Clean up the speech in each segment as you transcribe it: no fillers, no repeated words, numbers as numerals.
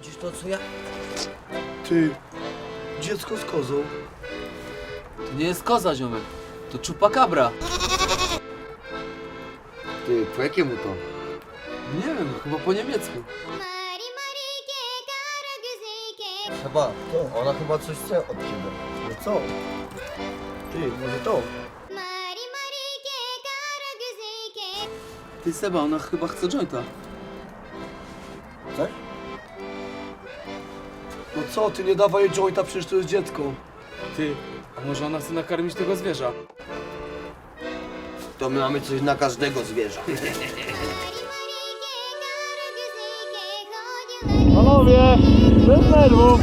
Widzisz to, co ja... Ty, dziecko z kozą. To nie jest koza, ziomek. To chupacabra. Ty, po jakiemu to? Nie wiem, chyba po niemiecku. Chyba, to, ona chyba coś chce od ciebie. No co? Ty, może to? Ty, Seba, ona chyba chce jointa. Coś? No co, ty nie dawaj jej jointa, przecież to jest dziecko. Ty, a może ona chce nakarmić tego zwierza? To my mamy coś na każdego zwierza. Panowie, bez nerwów.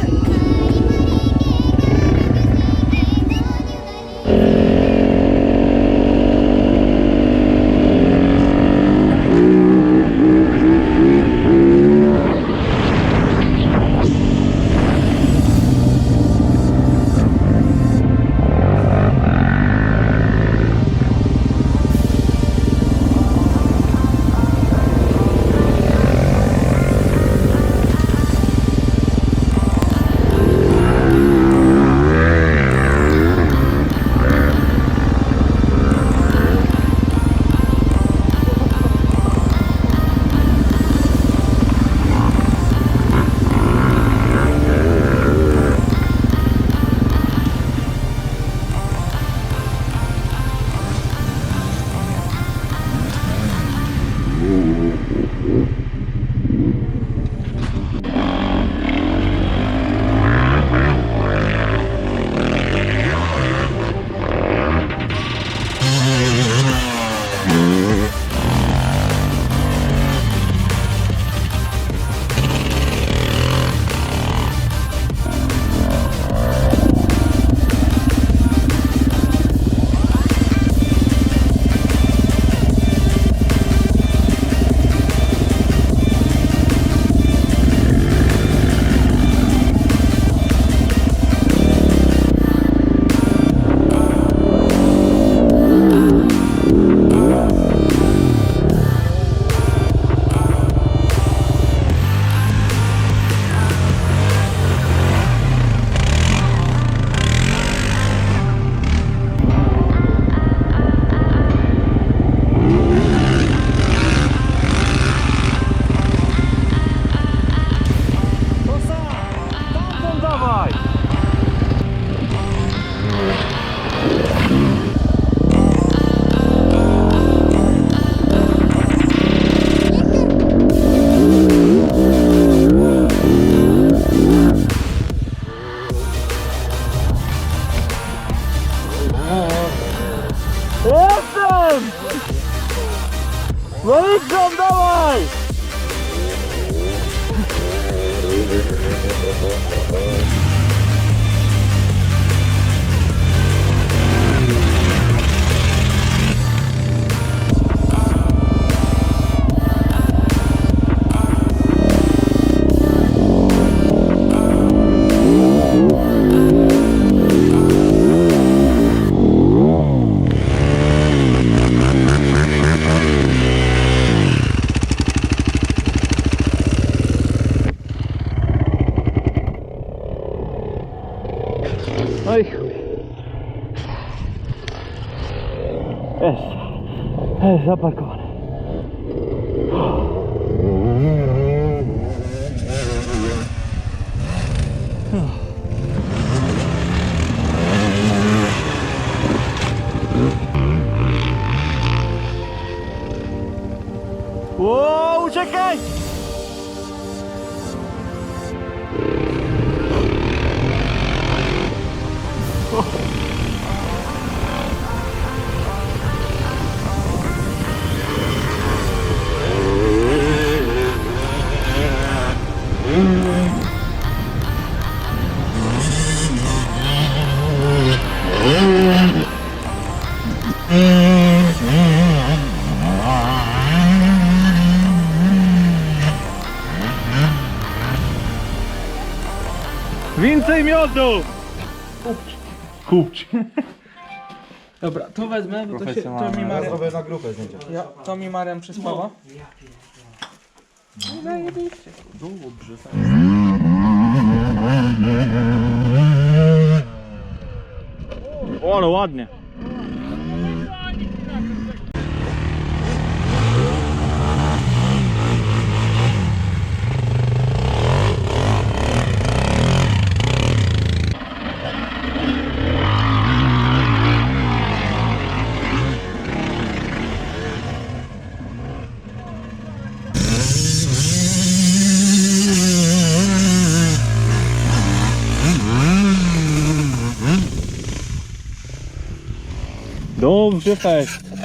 No idź tam, dawaj! Oj chuj. Jest zaparkowane. Ło, uciekaj! Więcej miodu! Kupcie. Dobra, to wezmę, bo to mi Marian, Zrobię na grupę zdjęcia. to mi Marian przysława. O, ale ładnie. Dobrze, fest.